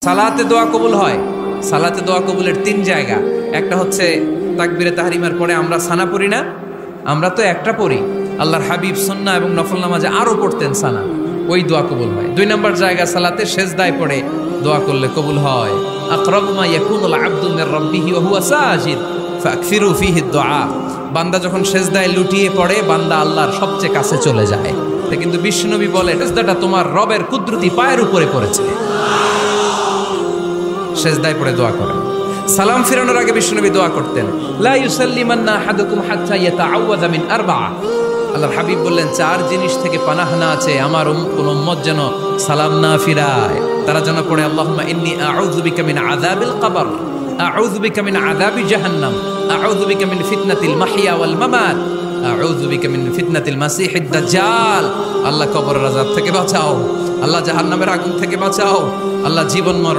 সালাতে দোয়া কবুল হয়। সালাতে দোয়া কবুলের 3 জায়গা। একটা হচ্ছে তাকবীরে তাহরিমার পরে আমরা সানা পড়ি না, আমরা তো একটা পড়ি, আল্লাহর হাবিব সুন্নাহ এবং নফল নামাজে আরো পড়তেন সানা, ওই দোয়া কবুল হয়। 2 নম্বর জায়গা সালাতে সেজদায় পড়ে দোয়া করলে কবুল হয়। আকরাবু মা ইয়াকুনুল আবদু মির রাব্বিহি ওয়া হুয়া সাজিদ ফাকসিরু ফীহি দুআ। বান্দা যখন সেজদায় লুটিয়ে পড়ে বান্দা আল্লাহর সবচেয়ে কাছে চলে যায়। তা কিন্তু বিশ্বনবী বলে সেজদাটা তোমার রবের কুদরতি পায়ের উপরে পড়েছে। সেজদায় পড়ে দোয়া করেন। সালাম ফিরানোর আগে বিশ্বনবী দোয়া করতেন, লা ইউসাল্লিমান্না আহাদুকুম হাত্তা ইয়াতাআওয়াযা মিন আরবা'a। আল্লাহর হাবিব বললেন 4 জিনিস থেকে পানাহ না আছে আমার কোন উম্মত যেন সালাম না ফিরায়। তারা যেন পড়ে আল্লাহুম্মা ইন্নী আউযু বিকা মিন আযাবিল কবর, আউযু বিকা মিন আযাবি জাহান্নাম, আউযু বিকা মিন ফিতনাতিল মাহইয়া ওয়াল মামাত, আউযু বিকা মিন ফিতনাতিল মাসিহিদ দাজ্জাল। আল্লাহ কবরের আযাব থেকে বাঁচাও, আল্লাহ জাহান্নামের আগুন থেকে বাঁচাও, আল্লাহ জীবন মরণ